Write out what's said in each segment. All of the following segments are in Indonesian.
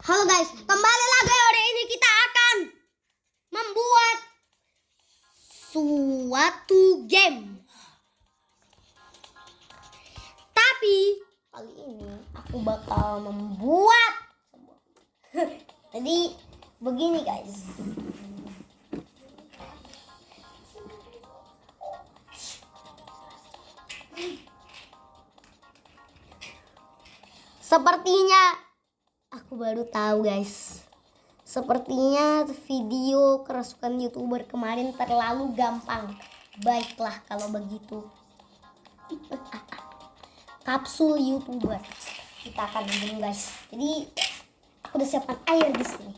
Halo guys, kembali lagi. Hari ini kita akan membuat suatu game. Tapi kali ini aku bakal membuat jadi begini guys. Sepertinya aku baru tahu guys. Sepertinya video kerasukan YouTuber kemarin terlalu gampang. Baiklah kalau begitu. Kapsul YouTuber. Kita akan bikin guys. Jadi aku udah siapkan air di sini.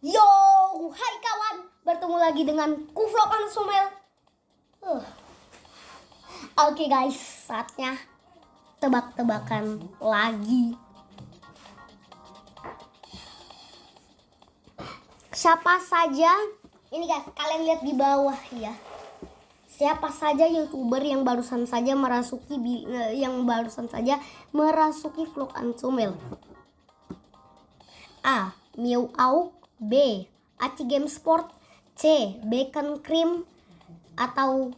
Yo, hai kawan, bertemu lagi dengan Kuvlogan Sumel. Oke guys, saatnya tebak-tebakan lagi. Siapa saja, ini guys, kalian lihat di bawah ya. Siapa saja YouTuber yang barusan saja merasuki Vlogan Sumel? A. Miu Auk, B. Aci Game Sport, C. Bacon Cream, atau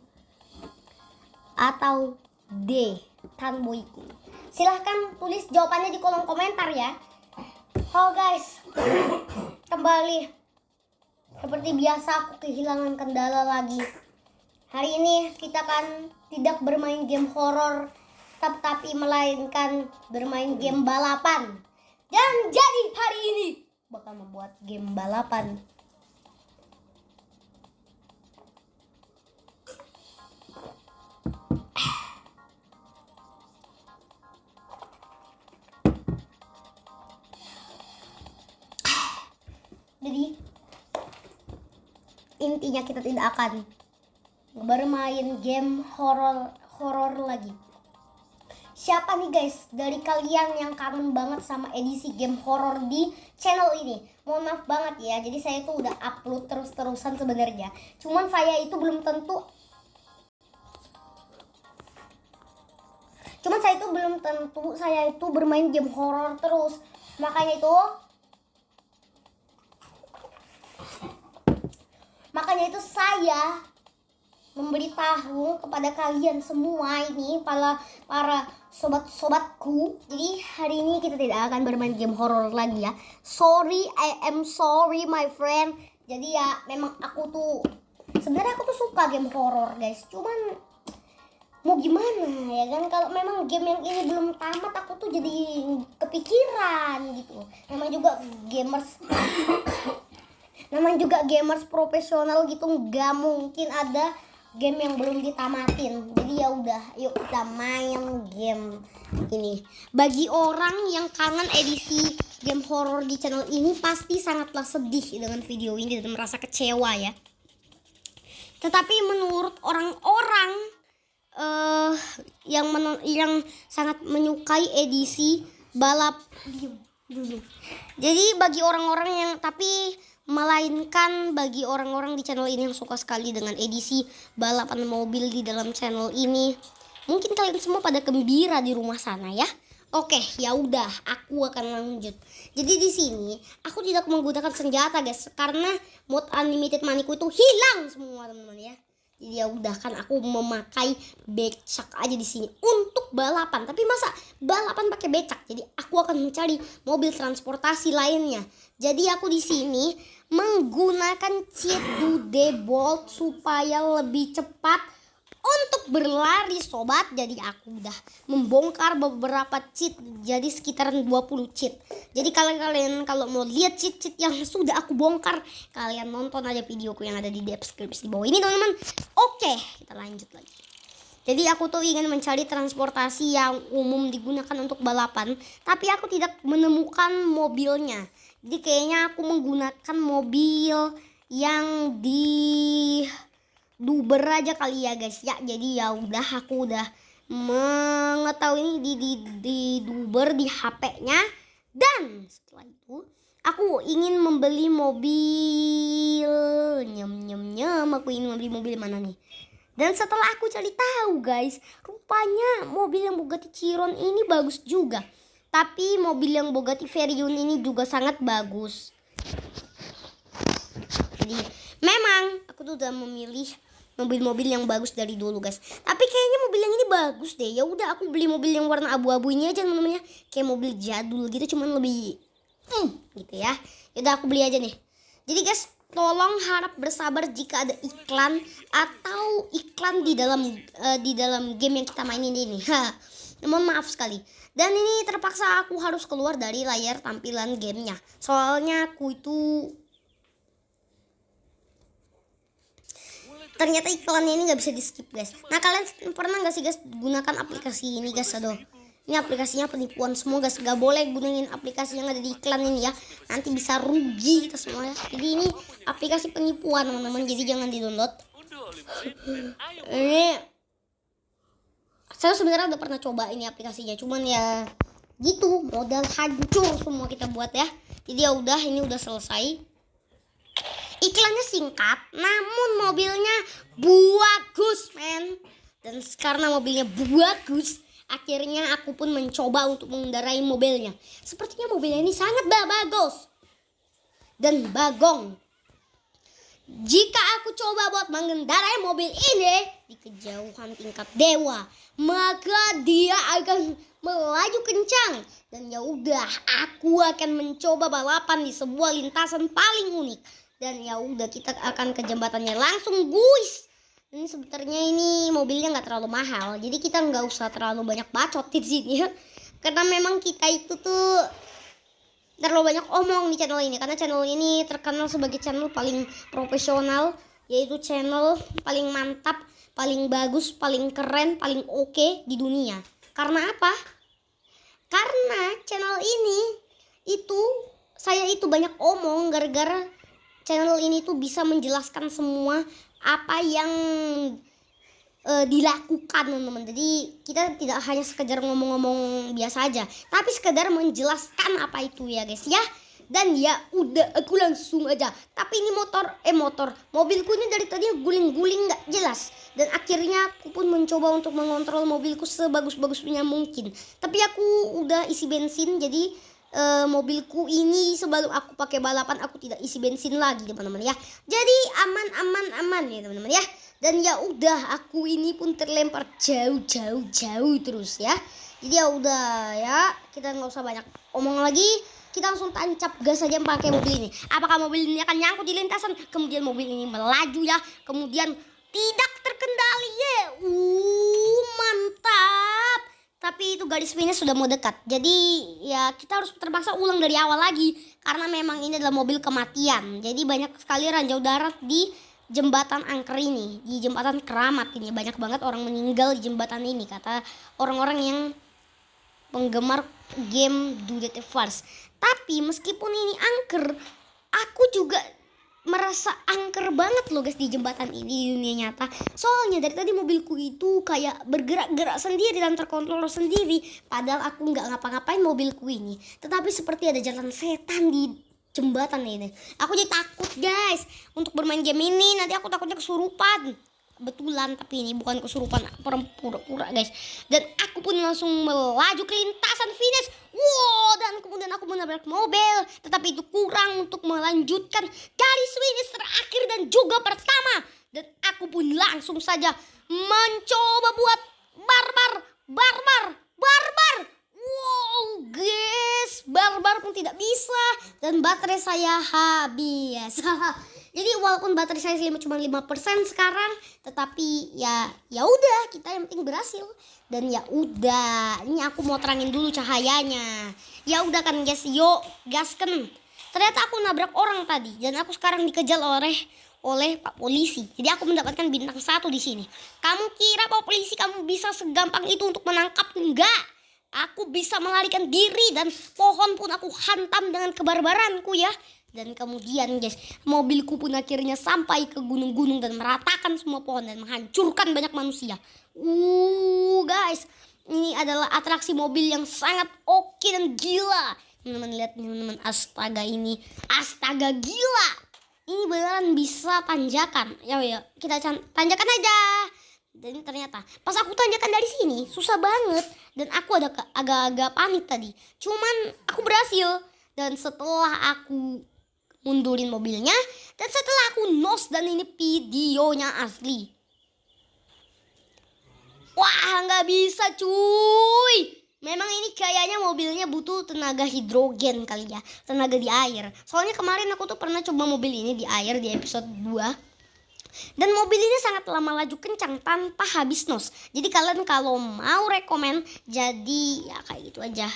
D. Tanboyku. Silahkan tulis jawabannya di kolom komentar ya. Oh guys, kembali seperti biasa aku kehilangan kendala lagi. Hari ini kita kan tidak bermain game horor, tapi melainkan bermain game balapan. Dan jadi hari ini bakal membuat game balapan. Jadi intinya kita tidak akan bermain game horor lagi. Siapa nih guys dari kalian yang kangen banget sama edisi game horor di channel ini? Mohon maaf banget ya, jadi saya itu udah upload terus-terusan sebenarnya. Cuman saya itu belum tentu saya itu bermain game horor terus. Makanya itu saya memberitahu kepada kalian semua ini, para sobat-sobatku. Jadi hari ini kita tidak akan bermain game horor lagi ya. I am sorry my friend. Jadi ya memang sebenarnya aku tuh suka game horor guys. Cuman mau gimana ya kan, kalau memang game yang ini belum tamat aku tuh jadi kepikiran gitu. Namanya juga gamers profesional gitu, nggak mungkin ada game yang belum ditamatin. Jadi ya udah, yuk kita main game ini. Bagi orang yang kangen edisi game horror di channel ini pasti sangatlah sedih dengan video ini dan merasa kecewa ya. Tetapi menurut orang-orang yang sangat menyukai edisi balap dulu. Jadi bagi orang-orang yang melainkan bagi orang-orang di channel ini yang suka sekali dengan edisi balapan mobil di dalam channel ini, mungkin kalian semua pada gembira di rumah sana ya. Oke, ya udah, aku akan lanjut. Jadi di sini aku tidak menggunakan senjata guys, karena mode unlimited moneyku itu hilang semua teman-teman ya. Jadi ya udah, kan aku memakai becak aja di sini untuk balapan. Tapi masa balapan pakai becak? Jadi aku akan mencari mobil transportasi lainnya. Jadi aku di sini menggunakan cheat Dude Bolt supaya lebih cepat. untuk berlari sobat. Jadi aku udah membongkar beberapa cheat, jadi sekitaran 20 cheat. Jadi kalian kalau mau lihat cheat-cheat yang sudah aku bongkar, kalian nonton aja videoku yang ada di deskripsi di bawah ini teman-teman. Oke, kita lanjut lagi. Jadi aku tuh ingin mencari transportasi yang umum digunakan untuk balapan, tapi aku tidak menemukan mobilnya. Jadi kayaknya aku menggunakan mobil yang di Duber aja kali ya guys ya. Jadi ya udah, aku udah mengetahui ini di Duber di HP-nya. Dan setelah itu aku ingin membeli mobil aku ingin membeli mobil mana nih. Dan setelah aku cari tahu guys, rupanya mobil yang Bugatti Chiron ini bagus juga. Tapi mobil yang Bugatti Veyron ini juga sangat bagus. Jadi memang aku tuh udah memilih mobil-mobil yang bagus dari dulu guys. Tapi kayaknya mobil yang ini bagus deh. Ya udah, aku beli mobil yang warna abu-abu ini aja namanya. Kayak mobil jadul gitu, cuman lebih gitu ya. Yaudah aku beli aja nih. Jadi guys, tolong harap bersabar jika ada iklan atau iklan di dalam game yang kita mainin ini. Mohon maaf sekali. Dan ini terpaksa aku harus keluar dari layar tampilan gamenya. Soalnya aku itu ternyata iklannya ini nggak bisa di skip guys. Nah kalian pernah nggak sih guys gunakan aplikasi ini guys? Aduh, ini aplikasinya penipuan semua guys. Gak boleh gunain aplikasi yang ada di iklan ini ya, nanti bisa rugi kita semua ya. Jadi ini aplikasi penipuan teman-teman, jadi jangan di download. Ini saya sebenarnya udah pernah coba ini aplikasinya, cuman ya gitu, modal hancur semua kita buat ya. Jadi ya udah, ini udah selesai. Iklannya singkat, namun mobilnya bagus men. Dan karena mobilnya bagus, akhirnya aku pun mencoba untuk mengendarai mobilnya. Sepertinya mobilnya ini sangat bagus dan bagong. Jika aku coba buat mengendarai mobil ini di kejauhan tingkat dewa, maka dia akan melaju kencang. Dan ya udah, aku akan mencoba balapan di sebuah lintasan paling unik. Dan ya udah, kita akan ke jembatannya langsung guys. Ini sebenarnya ini mobilnya nggak terlalu mahal, jadi kita nggak usah terlalu banyak bacot di sini ya. Karena memang kita itu tuh terlalu banyak omong di channel ini, karena channel ini terkenal sebagai channel paling profesional, yaitu channel paling mantap, paling bagus, paling keren, paling oke di dunia. Karena apa? Karena channel ini itu saya itu banyak omong gara-gara channel ini tuh bisa menjelaskan semua apa yang dilakukan teman-teman. Jadi kita tidak hanya sekedar ngomong-ngomong biasa aja, tapi sekedar menjelaskan apa itu ya guys ya. Dan ya udah, aku langsung aja. Tapi ini mobilku ini dari tadi guling-guling nggak jelas. Dan akhirnya aku pun mencoba untuk mengontrol mobilku sebagus-bagusnya mungkin. Tapi aku udah isi bensin, jadi mobilku ini sebelum aku pakai balapan aku tidak isi bensin lagi teman-teman ya. Jadi aman ya teman-teman ya. Dan ya udah, aku ini pun terlempar jauh terus ya. Jadi ya udah ya, kita nggak usah banyak omong lagi. Kita langsung tancap gas saja pakai mobil ini. Apakah mobil ini akan nyangkut di lintasan? Kemudian mobil ini melaju ya. Kemudian tidak terkendali ya. Mantap. Tapi itu garis finish sudah mau dekat. Jadi ya kita harus terpaksa ulang dari awal lagi. Karena memang ini adalah mobil kematian. Jadi banyak sekali ranjau darat di jembatan angker ini. Di jembatan keramat ini. Banyak banget orang meninggal di jembatan ini. Kata orang-orang yang penggemar game Do That First. Tapi meskipun ini angker, aku juga merasa angker banget loh guys di jembatan ini di dunia nyata. Soalnya dari tadi mobilku itu kayak bergerak-gerak sendiri dan terkontrol sendiri. Padahal aku nggak ngapa-ngapain mobilku ini. Tetapi seperti ada jalan setan di jembatan ini. Aku jadi takut guys untuk bermain game ini. Nanti aku takutnya kesurupan. Kebetulan tapi ini bukan kesurupan, pura-pura guys. Dan aku pun langsung melaju ke lintasan finish. Wow, dan kemudian aku menabrak mobil. Tetapi itu kurang untuk melanjutkan garis finish terakhir dan juga pertama. Dan aku pun langsung saja mencoba buat barbar. Wow guys, barbar pun tidak bisa. Dan baterai saya habis. Jadi walaupun baterai saya cuma 5% sekarang, tetapi ya udah, kita yang penting berhasil. Dan ya udah, ini aku mau terangin dulu cahayanya. Ya udah kan guys, yuk gasken. Ternyata aku nabrak orang tadi dan aku sekarang dikejar oleh Pak Polisi. Jadi aku mendapatkan bintang 1 di sini. Kamu kira Pak Polisi kamu bisa segampang itu untuk menangkap? Enggak. Aku bisa melarikan diri dan pohon pun aku hantam dengan kebarbaranku ya. Dan kemudian guys, mobilku pun akhirnya sampai ke gunung-gunung dan meratakan semua pohon dan menghancurkan banyak manusia. Guys, ini adalah atraksi mobil yang sangat oke dan gila. Teman-teman lihat nih teman-teman, astaga ini, astaga gila. Ini beneran bisa tanjakan. Ya kita tanjakan aja. Dan ternyata pas aku tanjakan dari sini susah banget dan aku agak-agak panik tadi. Cuman aku berhasil dan setelah aku mundurin mobilnya dan setelah aku nos dan ini videonya asli. Wah, nggak bisa cuy. Memang ini kayaknya mobilnya butuh tenaga hidrogen kali ya, tenaga di air. Soalnya kemarin aku tuh pernah coba mobil ini di air di episode 2. Dan mobil ini sangat lama laju kencang tanpa habis nos. Jadi kalian kalau mau rekomen, jadi ya kayak gitu aja.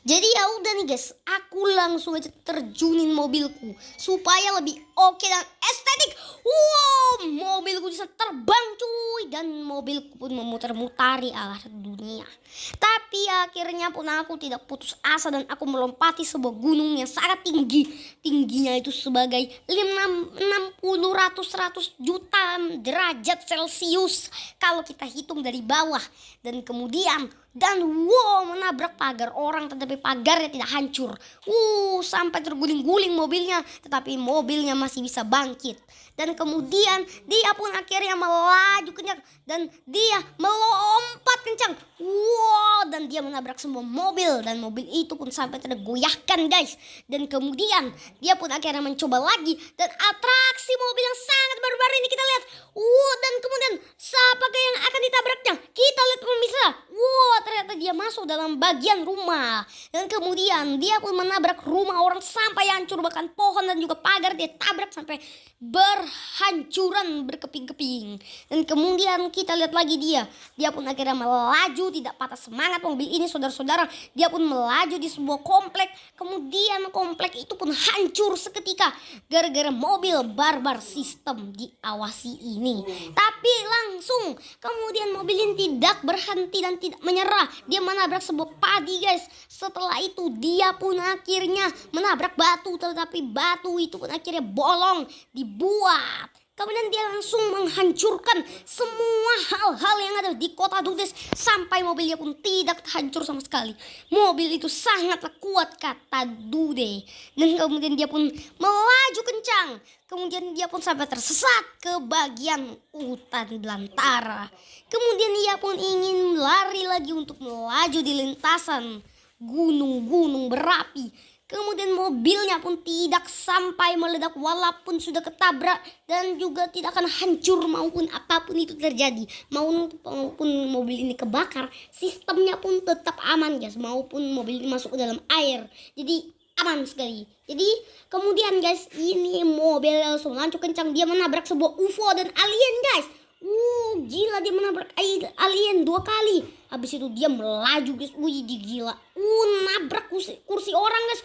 Jadi ya udah nih guys, aku langsung aja terjunin mobilku supaya lebih oke dan estetik. Wow, mobilku bisa terbang cuy dan mobilku pun memutar-mutari arah dunia. Tapi akhirnya pun aku tidak putus asa dan aku melompati sebuah gunung yang sangat tinggi. Tingginya itu sebagai 100 juta derajat Celcius kalau kita hitung dari bawah. Dan kemudian wow, menabrak pagar orang tetapi pagarnya tidak hancur. Sampai terguling-guling mobilnya tetapi mobilnya masih bisa bangkit. Dan kemudian dia pun akhirnya melaju kencang dan dia melompat kencang. Dan dia menabrak semua mobil dan mobil itu pun sampai tergoyahkan guys. Dan kemudian dia pun akhirnya mencoba lagi dan atraksi mobil yang sangat baru-baru ini kita lihat. Dan kemudian siapakah yang akan ditabraknya? Kita lihat pemirsa. Ternyata dia masuk dalam bagian rumah dan kemudian dia pun menabrak rumah orang sampai hancur, bahkan pohon dan juga pagar dia tabrak sampai berhancuran berkeping-keping. Dan kemudian kita lihat lagi dia pun akhirnya melaju tidak patah semangat mobil ini saudara-saudara. Dia pun melaju di sebuah komplek, kemudian komplek itu pun hancur seketika gara-gara mobil barbar sistem diawasi ini. Tapi langsung kemudian mobil ini tidak berhenti dan tidak menyerah. Dia menabrak sebuah padi guys. Setelah itu dia pun akhirnya menabrak batu, tetapi batu itu pun akhirnya bolong dibuat. Kemudian dia langsung menghancurkan semua hal-hal yang ada di kota Dudes sampai mobilnya pun tidak hancur sama sekali. Mobil itu sangatlah kuat kata Dude. Dan kemudian dia pun melaju kencang. Kemudian dia pun sampai tersesat ke bagian hutan belantara. Kemudian dia pun ingin lari lagi untuk melaju di lintasan gunung-gunung berapi. Kemudian mobilnya pun tidak sampai meledak walaupun sudah ketabrak dan juga tidak akan hancur maupun apapun itu terjadi. Maupun mobil ini kebakar, sistemnya pun tetap aman guys. Maupun mobil ini masuk ke dalam air. Jadi aman sekali. Jadi kemudian guys, ini mobil langsung lanjut kencang. Dia menabrak sebuah UFO dan alien guys. Gila, dia menabrak alien 2 kali. Habis itu dia melaju guys. Gila. Nabrak kursi orang guys.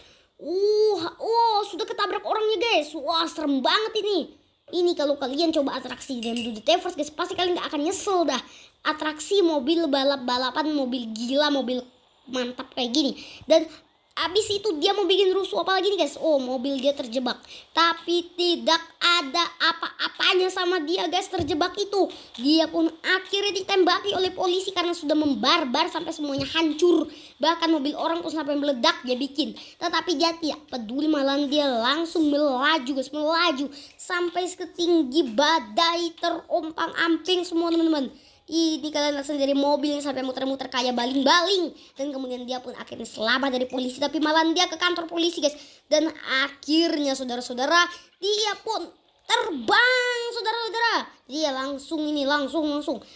Sudah ketabrak orangnya guys. Serem banget ini. Ini kalau kalian coba atraksi game Dude Tevers guys, pasti kalian gak akan nyesel dah. Atraksi mobil balap-balapan, mobil gila, mobil mantap kayak gini. Dan abis itu dia mau bikin rusuh apa lagi nih guys. Mobil dia terjebak. Tapi tidak ada apa-apanya sama dia guys, terjebak itu. Dia pun akhirnya ditembaki oleh polisi karena sudah membarbar sampai semuanya hancur. Bahkan mobil orang pun sampai meledak dia bikin. Tetapi dia tidak peduli, malah dia langsung melaju guys. Melaju sampai setinggi badai, terompang-amping semua teman-teman. Ini kalian langsung dari mobil sampai muter-muter kayak baling-baling. Dan kemudian dia pun akhirnya selamat dari polisi. Tapi malah dia ke kantor polisi guys. Dan akhirnya saudara-saudara, dia pun terbang saudara-saudara. Dia langsung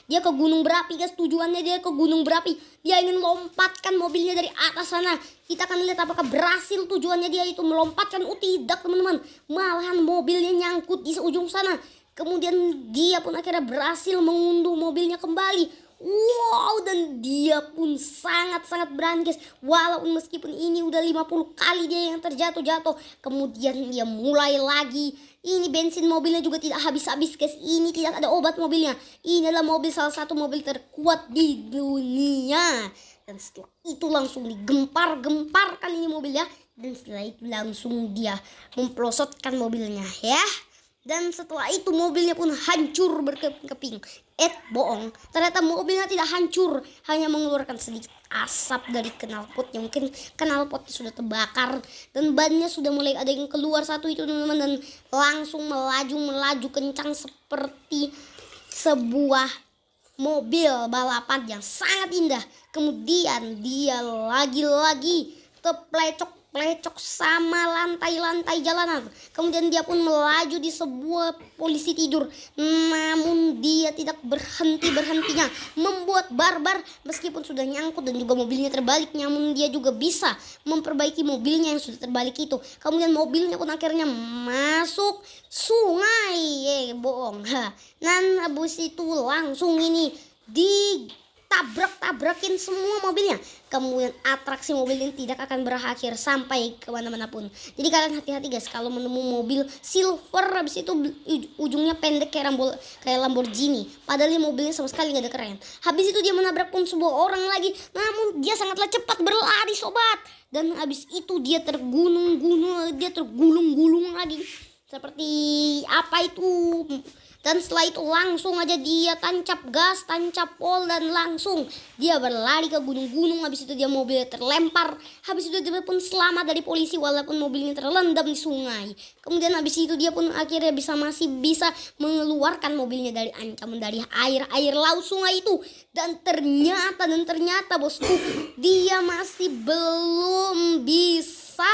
dia ke gunung berapi guys. Tujuannya dia ke gunung berapi. Dia ingin lompatkan mobilnya dari atas sana. Kita akan lihat apakah berhasil tujuannya dia itu melompatkan. Tidak teman-teman, malahan mobilnya nyangkut di ujung sana. Kemudian dia pun akhirnya berhasil mengunduh mobilnya kembali. Wow, dan dia pun sangat-sangat berani guys. Walaupun meskipun ini udah 50 kali dia yang terjatuh. Kemudian dia mulai lagi. Ini bensin mobilnya juga tidak habis-habis guys. Ini tidak ada obat mobilnya. Ini adalah salah satu mobil terkuat di dunia. Dan setelah itu langsung digempar-gemparkan ini mobilnya. Dan setelah itu langsung dia memplosotkan mobilnya ya. Dan setelah itu mobilnya pun hancur berkeping-keping. Bohong. Ternyata mobilnya tidak hancur. Hanya mengeluarkan sedikit asap dari knalpotnya. Mungkin knalpotnya sudah terbakar. Dan bannya sudah mulai ada yang keluar satu itu teman-teman. Dan langsung melaju kencang seperti sebuah mobil balapan yang sangat indah. Kemudian dia lagi-lagi terplecok sama lantai-lantai jalanan. Kemudian dia pun melaju di sebuah polisi tidur. Namun dia tidak berhentinya membuat barbar meskipun sudah nyangkut dan juga mobilnya terbalik. Namun dia juga bisa memperbaiki mobilnya yang sudah terbalik itu. Kemudian mobilnya pun akhirnya masuk sungai. Bohong. Dan habis itu langsung ini tabrakin semua mobilnya. Kemudian atraksi mobil ini tidak akan berakhir sampai kemana-mana pun. Jadi kalian hati-hati guys kalau menemu mobil silver habis itu ujungnya pendek kayak Lamborghini. Padahal mobilnya sama sekali gak ada keren. Habis itu dia menabrak pun sebuah orang lagi. Namun dia sangatlah cepat berlari sobat. Dan habis itu dia tergulung-gulung lagi. Seperti apa itu. Dan setelah itu langsung aja dia tancap gas, tancap pol, dan langsung dia berlari ke gunung-gunung. Habis itu dia mobilnya terlempar. Habis itu dia pun selamat dari polisi walaupun mobilnya terlendam di sungai. Kemudian habis itu dia pun akhirnya masih bisa mengeluarkan mobilnya dari ancaman dari air laut sungai itu. Dan ternyata bosku, dia masih belum bisa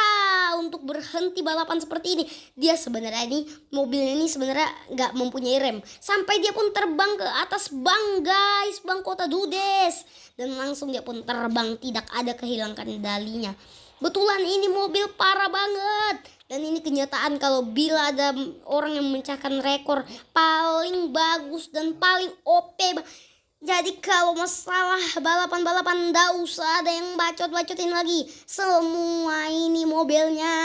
untuk berhenti balapan seperti ini. Dia sebenarnya mobilnya ini sebenarnya nggak mempunyai rem. Sampai dia pun terbang ke atas bang kota Dudes. Dan langsung dia pun terbang, tidak ada kehilangan kendalinya. Betulan ini mobil parah banget. Dan ini kenyataan kalau bila ada orang yang memecahkan rekor paling bagus dan paling OP. Jadi kalau masalah balapan-balapan nggak usah ada yang bacot-bacotin lagi. Semua ini mobilnya.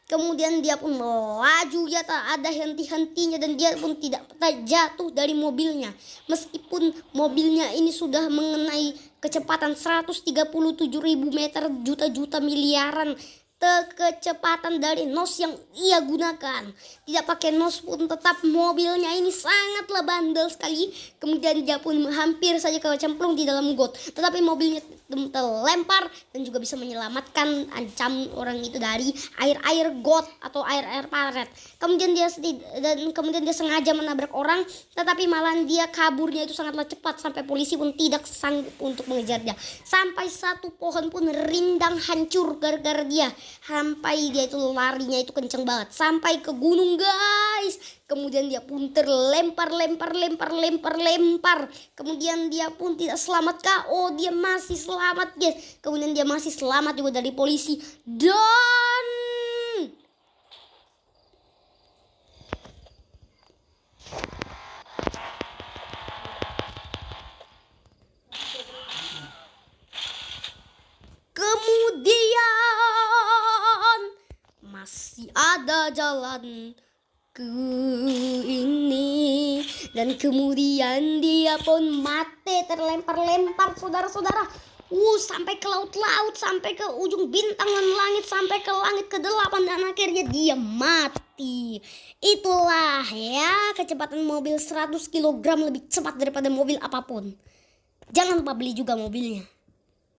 Kemudian dia pun melaju, dia tak ada henti-hentinya dan dia pun tidak terjatuh dari mobilnya. Meskipun mobilnya ini sudah mengenai kecepatan 137.000 meter juta-juta miliaran. Kecepatan dari nos yang ia gunakan. Tidak pakai nos pun tetap mobilnya ini sangatlah bandel sekali. Kemudian dia pun hampir saja kecemplung di dalam got. Tetapi mobilnya terlempar dan juga bisa menyelamatkan orang itu dari air got atau air paret. Kemudian dia sengaja menabrak orang, tetapi malah dia kaburnya itu sangatlah cepat sampai polisi pun tidak sanggup untuk mengejarnya. Sampai satu pohon pun rindang hancur gara-gara dia. Sampai dia itu larinya itu kenceng banget sampai ke gunung guys. Kemudian dia pun terlempar. Kemudian dia pun tidak selamat KO. Dia masih selamat guys. Kemudian dia masih selamat juga dari polisi. Dan kemudian masih ada jalan ke ini. Dan kemudian dia pun mati terlempar saudara-saudara. Sampai ke laut, sampai ke ujung bintang dan langit, sampai ke langit ke-8 dan akhirnya dia mati. Itulah ya kecepatan mobil 100 kg lebih cepat daripada mobil apapun. Jangan lupa beli juga mobilnya.